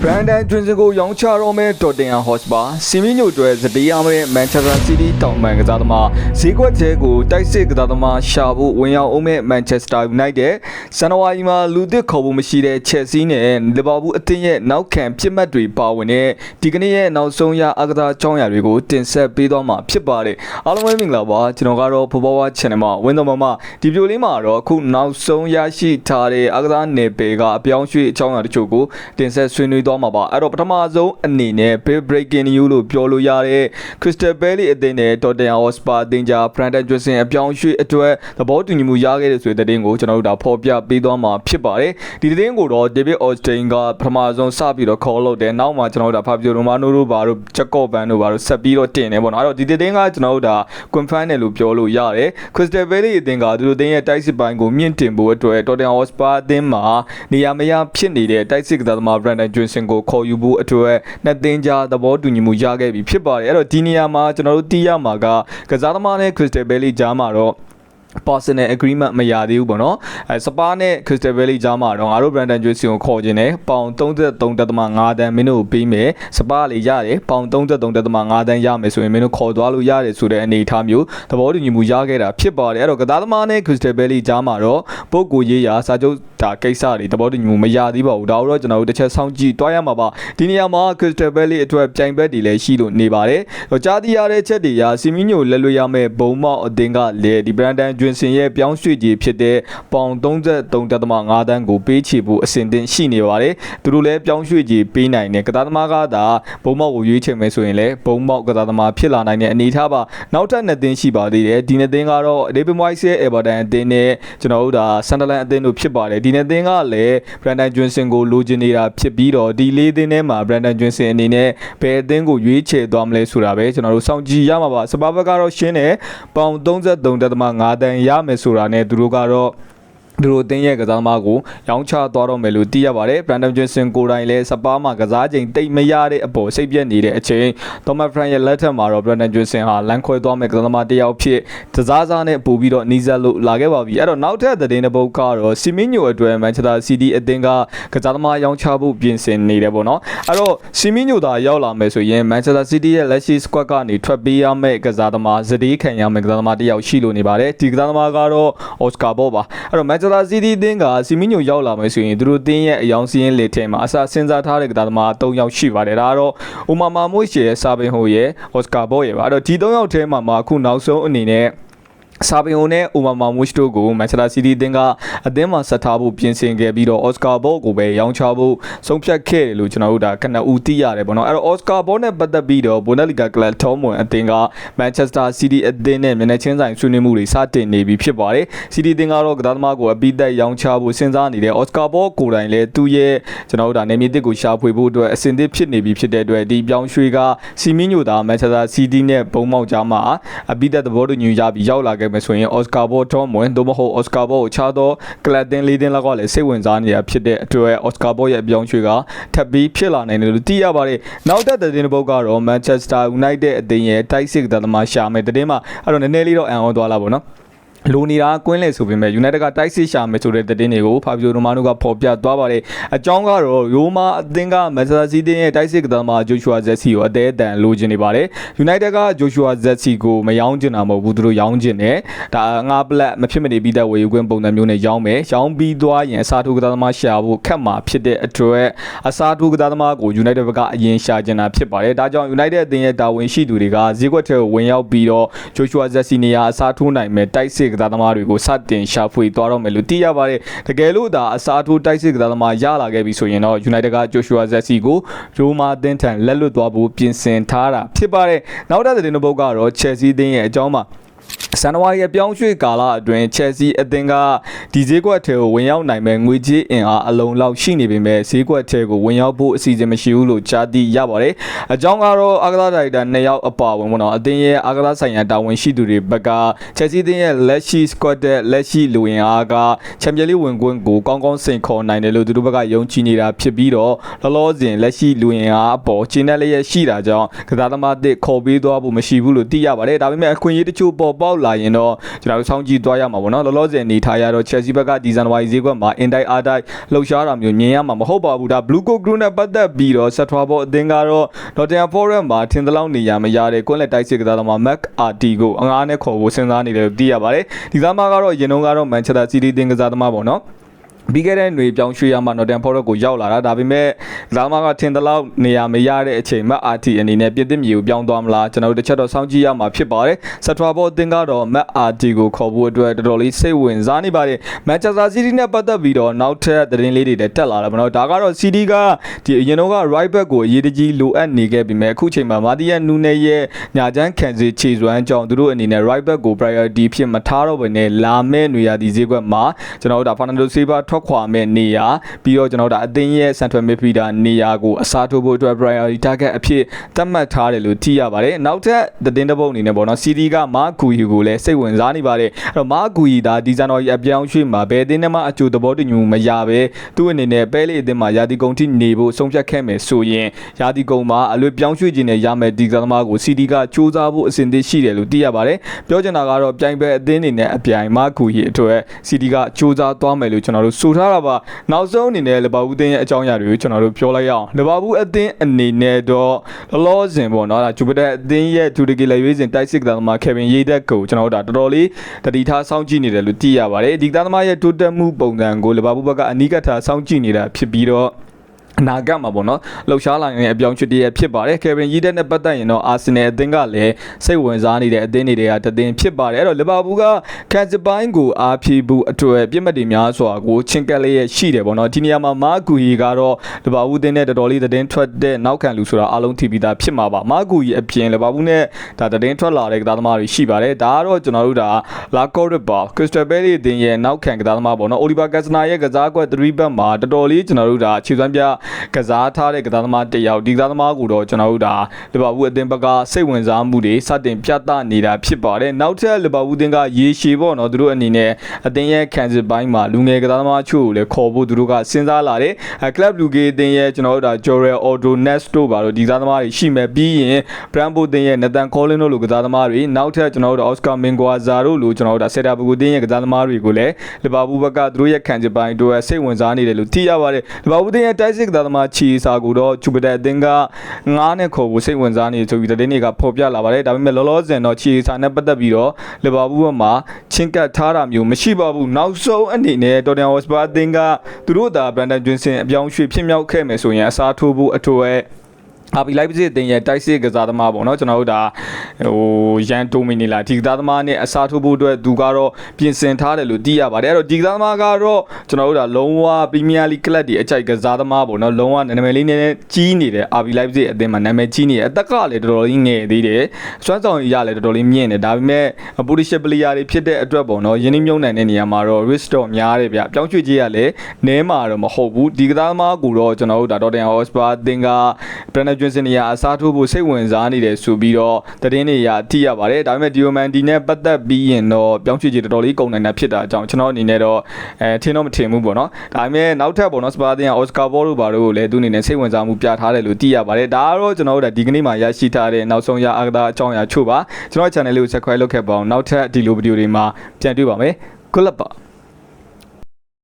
Brandon Johnson ကိုရောင်းချတော့မဲ့ Tottenham Hotspur စီမီညိုတွေဇတီးရမယ့် Manchester City တောင်ပန်ကစားသမားဈေးကွက်ထဲကိုတိုက်စစ်ကစားသမားရှာဖို့ဝင်ရောက်အောင်မဲ့ Manchester United ဇန်နဝါရီမှာလူသစ်ခေါ်ဖို့မရှိတဲ့ Chelsea နဲ့ Liverpool အသင်းရဲ့နောက်ခံပြစ်မှတ်တွေပါဝင်တဲ့ဒီကနေ့ရဲ့နောက်ဆုံးရအကစားကြောင်းရာတွေကိုတင်ဆက်ပေးသွားမှာဖြစ်ပါတယ်အားလုံးပဲမင်္ဂလာပါကျွန်တော်ကတော့ Football Channel မှာဝင်းတော်မှာဒီဗီဒီယိုလေးမှာတော့အခုနောက်ဆုံးရရှိထားတဲ့အကစားနယ်ပယ်ကအပြောင်းရွှေ့အကြောင်းအရာတချို့ကိုတင်ဆက်ဆွေးနွေးသွားမှာပါအဲ့တော့ပထမဆုံးအနေနဲ့ Big Breaking News လို့ပြောလို့ရတဲ့ Crystal Palace အသင်းနဲ့ Tottenham Hotspur အသင်းကြား Brandon Johnson အပြောင်းရွှေ့အတွက်သဘောတူညီမှုရခဲ့တဲ့ဆိုတဲ့သတင်းကိုကျွန်တော်တို့ဒါဖော်ပြပေးသွားမှာဖြစ်ပါတယ်ဒီသတင်းကိုတော့ David Ornstein ကပထမဆုံးစပြီးတော့ call လုပ်တယ်နောက်မှကျွန်တော်တို့ဒါ Fabio Romano တို့ဘာတို့ Jacob Van တို့ဘာတို့ဆက်ပြီးတော့တင်တယ်ပေါ့နော်အဲ့တော့ဒီသတင်းကကျွန်တော်တို့ဒါ confirm တယ်လို့ပြောလို့ရတယ် Crystal Palace အသင်းကသူတို့အသင်းရဲ့တိုက်စစ်ပိုင်းကိုမြင့်တင်ဖို့အတွက် Tottenham Hotspur အသင်းမှာနေရာမရဖြစ်နေတဲ့တိုက်စစ်ကစားသမား Brandon Johnson ကိုခေါ်ယူဖို့အတွက်နှစ်သင်းကြားသဘောတူညီမှုရခဲ့ပြီဖြစ်ပါတယ်အဲ့တော့ဒီနေရာမှာကျွန်တော်တို့သိရမှာကကစားသမားနဲ့ Crystal Palace ကြားမှာတော့personal agreement မရသေးဘူးပေါ့နော်စပါးနဲ့ Crystal Palace ကြားမှာတော့ငါတို့ Brandon Johnson ကိုခေါ်ခြင်းနဲ့ပေါင် 33.5 တန်းမင်းတို့ပေးမယ်စပါးလေးရတယ်ပေါင် 33.5 တန်းရမယ်ဆိုရင်မင်းတို့ခေါ်သွားလို့ရတယ်ဆိုတဲ့အနေအထားမျိုးသဘောတူညီမှုရခဲ့တာဖြစ်ပါတယ်အဲ့တော့ကစားသမားနဲ့ Crystal Palace ကြားမှာတော့ပုဂ္ဂိုလ်ရေးရာစာချုပ်ဒါကိစ္စတွေသဘောတူညီမှုမရသေးပါဘူးဒါတော့ကျွန်တော်တို့တစ်ချက်စောင့်ကြည့်တွားရမှာပါဒီနေရာမှာ Crystal Palace အတွက်ပြိုင်ဘက်တွေလည်းရှိလို့နေပါတယ်ကြားသိရတဲ့ချက်တွေရာစီမီညိုလက်လွတ်ရမယ့်ဘုံမောက်အသင်းကလည်းဒီ Brandon Johnson ရဲ့ပြောင်းရွှေ့ကြီးဖြစ်တဲ့ပေါင် 33.5 တန်းကိုပေးချေဖို့အဆင်သင့်ရှိနေပါတယ်သူတို့လည်းပြောင်းရွှေ့ကြီးပေးနိုင်တယ်ကစားသမားကသာဘုံမောက်ကိုရွေးချယ်မယ်ဆိုရင်လည်းဘုံမောက်ကစားသမားဖြစ်လာနိုင်တဲ့အနေအထားပါနောက်ထပ်နှစ်သင်းရှိပါသေးတယ်ဒီနှစ်သင်းကတော့ David Moyes ရဲ့ Everton အသင်းနဲ့ကျွန်တော်တို့ဒါ Sunderland အသင်းတို့ဖြစ်ပါတယ်ဒီနှစ်သင်းကလည်း Brandon Johnson ကိုလိုချင်နေတာဖြစ်ပြီးတော့ဒီလေးသင်းထဲမှာ Brandon Johnson အနေနဲ့ဘယ်အသင်းကိုရွေးချယ်သွားမလဲဆိုတာပဲကျွန်တော်တို့စောင့်ကြည့်ရမှာပါစပါးဘက်ကတော့ရှင်းတယ်ပေါင် 33.5 တန်းရမယ်ဆိုတာနဲ့သူတို့ကတော့သူတို့အသင်းရဲ့ကစားသမားကိုရောင်းချသွားတော့မယ်လို့သိရပါတယ် Brandon Johnson ကိုယ်တိုင်လည်းစပါးမှာကစားချိန်တိတ်မရတဲ့အပေါ်စိတ်ပြက်နေတဲ့အချိန် Thomas Frank ရဲ့လက်ထက်မှာတော့ Brandon Johnson ဟာလမ်းခွဲသွားမယ်ကစားသမားတစ်ယောက်ဖြစ်တစားစားနဲ့ပို့ပြီးတော့နီးစပ်လို့လာခဲ့ပါပြီအဲ့တော့နောက်ထပ်သတင်းတစ်ပုဒ်ကတော့ Semenyo အတွက် Manchester City အသင်းကကစားသမားရောင်းချဖို့ပြင်ဆင်နေတယ်ပေါ့နော်အဲ့တော့ Semenyo သာရောက်လာမယ်ဆိုရင် Manchester City ရဲ့လက်ရှိ squad ကနေထွက်ပေးရမယ့်ကစားသမားဇတီးခံရမယ့်ကစားသမားတစ်ယောက်ရှိလို့နေပါတယ်ဒီကစားသမားကတော့ Oscar Bob ပါအဲ့တော့ Manchester City အသင်းကစီမီညိုရောက်လာမယ်ဆိုရင်သူတို့အသင်းရဲ့အယောင်စီးရင်လေထဲမှာအစစဉ်းစားထားတဲ့ကစားသမား3ယောက်ရှိပါတယ်ဒါကတော့ Omar Mosh ရဲ့စာပင်ဟိုရဲ့ Oscar Bob ရဲ့ပါအဲ့တော့ဒီ3ယောက်ထဲမှာအခုနောက်ဆုံးအနေနဲ့စာပင်ဟိုနဲ့ Omar Mosh တို့ကို Manchester City အသင်းကအသင်းမှာဆက်ထားဖို့ပြင်ဆင်ခဲ့ပြီးတော့ Oscar Bob ကိုပဲရောင်းချဖို့ဆုံးဖြတ်ခဲ့တယ်လို့ကျွန်တော်တို့ဒါကနဦးသိရတယ်ပေါ့နော်အဲ့တော့ Oscar Bob နဲ့ပတ်သက်ပြီးတော့ Bundesliga Club Dortmund အသင်းက Manchester City အသင်းနဲ့မျက်နှာချင်းဆိုင်ဆွေးနွေးမှုတွေစတင်နေပြီဖြစ်ပါတယ် City အသင်းကတော့ကစားသမားကိုအပိသက်ရောင်းချဖို့စဉ်းစားနေတဲ့ Oscar Bob ကိုယ်တိုင်လည်းသူ့ရဲ့ကျွန်တော်တို့ဒါနေမြေတစ်ကိုရှာဖွေဖို့အတွက်အဆင်သင့်ဖြစ်နေပြီဖြစ်တဲ့အတွက်ဒီပြောင်းရွှေ့ကစီမီညိုသား Manchester City နဲ့ဘုံမောက်ကြားမှာအပိသက်သဘောတူညီရပြီးရောက်လာခဲ့မယ်ဆိုရင် Oscar Bob တော့မဝင်တော့မဟုတ် Oscar Bob ကိုချတော့ကလပ်တင်လေးတင်လောက်ကလည်းစိတ်ဝင်စားနေတာဖြစ်တဲ့အတွက် Oscar Bob ရဲ့အပြောင်းရွှေ့ကထပ်ပြီးဖြစ်လာနိုင်တယ်လို့သိရပါတယ်နောက်တဲ့သတင်းတစ်ပုဒ်ကတော့ Manchester United အသင်းရဲ့တိုက်စစ်သမားရှာမယ်သတင်းမှာအဲ့တော့နည်းနည်းလေးတော့အံ့ဩသွားလာပေါ့နော်လိုနေတာကွင်းလေဆိုပေမဲ့ United ကတိုက်စစ်ရှာမယ်ဆိုတဲ့သတင်းတွေကို Fabio Romano ကဖော်ပြသွားပါတယ်အကြောင်းကတော့ Roma အသင်းက Manchester City ရဲ့တိုက်စစ်ကစားသမား Joshua Zirkzee ကိုအသေးအတန်လိုချင်နေပါတယ် United က Joshua Zirkzee ကိုမရောင်းချင်တာမဟုတ်ဘူးသူတို့ရောင်းချင်တယ်ဒါငါပလက်မဖြစ်မနေပြီးတဲ့ဝယ်ယူခွင့်ပုံစံမျိုးနဲ့ရောင်းမယ်ရောင်းပြီးသွားရင်အစားထိုးကစားသမားရှာဖို့ခက်မှာဖြစ်တဲ့အတွက်အစားထိုးကစားသမားကို United ဘက်ကအရင်ရှာချင်တာဖြစ်ပါတယ်ဒါကြောင့် United အသင်းရဲ့တာဝန်ရှိသူတွေကဈေးကွက်ထဲကိုဝင်ရောက်ပြီးတော့ Joshua Zirkzee နေရာအစားထိုးနိုင်မယ်တိုက်စစ်ကစားသမားတွေကိုစတင်ရှာဖွေသွားတော့မယ်လို့သိရပါတယ်တကယ်လို့ဒါအစားထိုးတိုက်စစ်ကစားသမားရလာခဲ့ပြီဆိုရင်တော့ United က Joshua Zirkzee ကို Roma အသင်းထံလက်လွတ်သွားဖို့ပြင်ဆင်ထားတာဖြစ်ပါတယ်နောက်တဲ့သတင်းတစ်ပုဒ်ကတော့ Chelsea အသင်းရဲ့အကြောင်းမှာဇန်နဝါရီပြောင်းရွှေ့ကာလအတွင်း Chelsea အသင်းကဒီဈေးကွက်ထဲကိုဝင်ရောက်နိုင်မဲ့ငွေကြေးအင်အားအလုံးလောက်ရှိနေပေမဲ့ဈေးကွက်ထဲကိုဝင်ရောက်ဖို့အစီအစဉ်မရှိဘူးလို့ကြားသိရပါတယ်။အကြောင်းကတော့အာကစားဒါရိုက်တာ2ယောက်အပါဝင်ပေါ့နော်အသင်းရဲ့အာကစားဆိုင်ရာတာဝန်ရှိသူတွေဘက်က Chelsea အသင်းရဲ့လက်ရှိ squad တဲ့လက်ရှိလူဝင်အားက Champions League ဝင်ခွင့်ကိုကောင်းကောင်းစိန်ခေါ်နိုင်တယ်လို့သူတို့ဘက်ကယုံကြည်နေတာဖြစ်ပြီးတော့လောလောဆယ်လက်ရှိလူဝင်အားအပေါ်ကျင်းတဲ့လျက်ရှိတာကြောင့်ကစားသမားတစ်ခေါ်ပေးသွားဖို့မရှိဘူးလို့သိရပါတယ်။ဒါပေမဲ့အခွင့်အရေးတချို့ပေါ် ပေါက်လာရင်တော့ကျွန်တော်တို့စောင့်ကြည့်သွားရမှာပေါ့နော်လောလောဆယ်နေထားရတော့ Chelsea ဘက်ကဒီဇန်နဝါရီဈေးကွက်မှာ in die out die လှုပ်ရှားတာမျိုးမြင်ရမှာမဟုတ်ပါဘူးဒါ Blue Coat Group နဲ့ပတ်သက်ပြီးတော့ဆက်ထွားဖို့အသင်းကတော့ Nottingham Forest မှာထင်သလောက်နေရမရတဲ့ကွန်းလက်တိုက်စစ်ကစားသမား McArty ကိုအငားနဲ့ခေါ်ဖို့စဉ်းစားနေတယ်လို့သိရပါတယ်ဒီကစားသမားကတော့ရင်တော့ကတော့ Manchester City အသင်းကစားသမားပေါ့နော်ပြီးခဲ့တဲ့ຫນွေပြောင်းရွှေ့ရမှာ Nottingham Forest ကိုရောက်လာတာဒါပေမဲ့ဒါမှကထင်သလောက်နေရာမရတဲ့အချိန်မှာ RT အနေနဲ့ပြစ်သစ်မြေကိုပြောင်းသွားမလားကျွန်တော်တို့တစ်ချက်တော့စောင့်ကြည့်ရမှာဖြစ်ပါတယ်ဆက်ထွားဖို့အသင်းကတော့ McArty ကိုခေါ်ဖို့အတွက်တော်တော်လေးစိတ်ဝင်စားနေပါတယ် Manchester City နဲ့ပတ်သက်ပြီးတော့နောက်ထပ်သတင်းလေးတွေလည်းတက်လာတယ်ဗောနော်ဒါကတော့ City ကဒီအရင်တော့က right back ကိုအရေးတကြီးလိုအပ်နေခဲ့ပြီမဲ့အခုချိန်မှာ Matías Núñez ရဲ့ညာချမ်းခံစီခြေစွမ်းကြောင့်သူတို့အနေနဲ့ right back ကို priority ဖြစ်မထားတော့ဘဲနဲ့လာမဲ့နေရာဒီဈေးကွက်မှာကျွန်တော်တို့ဒါ Fernando Silva ထွက်ခွာမဲ့နေရာပြီးတော့ကျွန်တော်တို့အသင်းရဲ့ central midfielder နေရာကိုအစားထိုးဖို့အတွက် priority target အဖြစ်သတ်မှတ်ထားတယ်လို့သိရပါတယ်နောက်ထပ်သတင်းတစ်ပုဒ်အနေနဲ့ပေါ့နော် City က Marc Guéhi ကိုလည်းစိတ်ဝင်စားနေပါတယ်အဲ့တော့ Marc Guéhi ဒါဒီဇန်နဝါရီအပြောင်းရွှေ့မှာဘယ်အသင်းနဲ့မှအကျိုးသဘောတူညီမှုမရပဲသူ့အနေနဲ့ပဲလေအသင်းမှာယာတီကုန်ထိနေဖို့ဆုံးဖြတ်ခဲ့မယ်ဆိုရင်ယာတီကုန်မှာအလွတ်ပြောင်းရွှေ့ခြင်းနဲ့ရမယ်ဒီကစားသမားကို City ကစူးစမ်းဖို့အစဉ်သင့်ရှိတယ်လို့သိရပါတယ်ပြောချင်တာကတော့ပြိုင်ပွဲအသင်းအနေနဲ့အပြိုင် Marc Guéhi အတွက် City ကစူးစမ်းသွားမယ်လို့ကျွန်တော်တို့ဆိုထားတာပါနောက်ဆုံးအနေနဲ့လီဗာပူးအသင်းရဲ့အကြောင်းအရာတွေကိုကျွန်တော်တို့ပြောလိုက်ရအောင်လီဗာပူးအသင်းအနေနဲ့တော့လောဆင်ပေါ့နော်ဒါဂျူပီတာအသင်းရဲ့တူတကီလက်ရွေးစင်တိုက်စစ်ကစားသမားကေဗင်ရေးသက်ကိုကျွန်တော်တို့ဒါတော်တော်လေးတတိထားစောင့်ကြည့်နေတယ်လို့သိရပါတယ်ဒီကစားသမားရဲ့တိုးတက်မှုပုံစံကိုလီဗာပူးဘက်ကအနီးကပ်ထားစောင့်ကြည့်နေတာဖြစ်ပြီးတော့အနာဂတ်မှာပေါ့နော်လှုပ်ရှားလာနေတဲ့အပြောင်းချွတ်တည်းဖြစ်ပါတယ်ကေဗင်ရေးသက်နဲ့ပတ်သက်ရင်တော့အာဆင်နယ်အသင်းကလည်းစိတ်ဝင်စားနေတဲ့အသင်းတွေကတသင်းဖြစ်ပါတယ်အဲ့တော့လီဗာပူးကကန်စစ်ပိုင်းကိုအားဖြည့်ဖို့အတွက်ပြစ်မှတ်တွေများစွာကိုချင်းကက်လေးရရှိတယ်ပေါ့နော်ဒီနေရာမှာမာဂူဟီကတော့လီဗာပူးအသင်းနဲ့တော်တော်လေးသတင်းထွက်တဲ့နောက်ခံလူဆိုတာအားလုံးထိပြီးသားဖြစ်မှာပါမာဂူဟီအပြင်လီဗာပူးနဲ့ဒါသတင်းထွက်လာတဲ့ကစားသမားတွေရှိပါတယ်ဒါကတော့ကျွန်တော်တို့ဒါလာကော့ရစ်ပါခရစ္စတယ်ဘဲလီအသင်းရဲ့နောက်ခံကစားသမားပေါ့နော်အိုလီဗာကက်စနာရဲ့ကစားကွက်3ဘက်မှာတော်တော်လေးကျွန်တော်တို့ဒါခြေစွမ်းပြကစားထားတဲ့ကစားသမားတစ်ယောက်ဒီကစားသမားကိုတော့ကျွန်တော်တို့ဒါလီဗာပူးအသင်းဘက်ကစိတ်ဝင်စားမှုတွေစတင်ပြသနေတာဖြစ်ပါတယ်နောက်ထပ်လီဗာပူးအသင်းကရေရှည်ပေါ့နော်သူတို့အနေနဲ့အသင်းရဲ့ခံစစ်ပိုင်းမှာလူငယ်ကစားသမားချို့ကိုလည်းခေါ်ဖို့သူတို့ကစဉ်းစားလာတယ်ကလပ်လူကေအသင်းရဲ့ကျွန်တော်တို့ဒါ Jorel Ordonez တို့ပါတော့ဒီကစားသမားတွေရှိမယ်ပြီးရင် Brentford အသင်းရဲ့ Nathan Collins တို့လိုကစားသမားတွေနောက်ထပ်ကျွန်တော်တို့ Oscar Mingueza တို့လိုကျွန်တော်တို့ဒါ Celta Vigo အသင်းရဲ့ကစားသမားတွေကိုလည်းလီဗာပူးဘက်ကသူတို့ရဲ့ခံစစ်ပိုင်းတို့စိတ်ဝင်စားနေတယ်လို့သိရပါတယ်လီဗာပူးအသင်းရဲ့တိုက်စစ်ကစားသမားချီစာကိုတော့ဂျူပီတာအသင်းကငားနဲ့ခေါ်ဖို့စိတ်ဝင်စားနေဆိုပြီးသတင်းတွေကဖော်ပြလာပါတယ်ဒါပေမဲ့လောလောဆယ်တော့ချီစာနဲ့ပတ်သက်ပြီးတော့လီဗာပူးဘက်မှာချင်းကပ်ထားတာမျိုးမရှိပါဘူးနောက်ဆုံးအနေနဲ့တော်တန်ဟော့စပါအသင်းကသူတို့ဒါဘရန်ဒန်ဂျွင်းဆင်အပြောင်းရွှေ့ဖြစ်မြောက်ခဲ့မယ်ဆိုရင်အစားထိုးဖို့အတွက်အာဘီလိုက်ပစ်အသင်းရဲ့တိုက်စစ်ကစားသမားပေါ့နော်ကျွန်တော်တို့ဒါရန်တိုမီနီလာဒီကစားသမားနဲ့အစားထိုးဖို့အတွက်သူကတော့ပြင်ဆင်ထားတယ်လို့သိရပါတယ်အဲ့တော့ဒီကစားသမားကတော့ကျွန်တော်တို့ဒါလုံးဝပရီးမီးယားလိကလပ်ဒီအကြိုက်ကစားသမားပေါ့နော်လုံးဝနာမည်လေးနဲ့ကြီးနေတယ်အာဘီလိုက်ပစ်အသင်းမှာနာမည်ကြီးနေတယ်အသက်ကလည်းတော်တော်လေးငယ်သေးတယ်စွမ်းဆောင်ရည်ရလည်းတော်တော်လေးမြင့်တယ်ဒါပေမဲ့ပိုလီရှစ်ပလီယာတွေဖြစ်တဲ့အတွက်ပေါ့နော်ယင်းနှမြုံနိုင်တဲ့နေရာမှာတော့ risk တော့များတယ်ဗျပြောင်းရွှေ့ကြီးရလည်းနဲမှာတော့မဟုတ်ဘူးဒီကစားသမားကိုတော့ကျွန်တော်တို့ဒါတော်တန်ဟော့စပါအသင်းကဘရန်ဒန်ဂျွင်းဆင်နေရာအစားထိုးဖို့စိတ်ဝင်စားနေတယ်ဆိုပြီးတော့သတင်းတွေသိရပါတယ်ဒါပေမဲ့ဒီယိုမန်ဒီနဲ့ပတ်သက်ပြီးရင်တော့ပြောင်းရွှေ့ကြီးတော်တော်လေးကုန်နိုင်တာဖြစ်တာအကြောင်းကျွန်တော်အနေနဲ့တော့ထင်တော့မထင်ဘူးပေါ့နော်ဒါပေမဲ့နောက်ထပ်ပေါ့နော်စပါတင်ကအော်စကာဘောတို့ဘာတို့ကိုလည်းသူအနေနဲ့စိတ်ဝင်စားမှုပြထားတယ်လို့သိရပါတယ်ဒါကတော့ကျွန်တော်တို့ဒီကနေ့မှာရရှိထားတဲ့နောက်ဆုံးရအားကစားအကြောင်းအရာချို့ပါကျွန်တော် channel လေးကို subscribe လုပ်ခဲ့ပါအောင်နောက်ထပ်ဒီလိုဗီဒီယိုတွေမှာပြန်တွေ့ပါမယ် good luck ပါ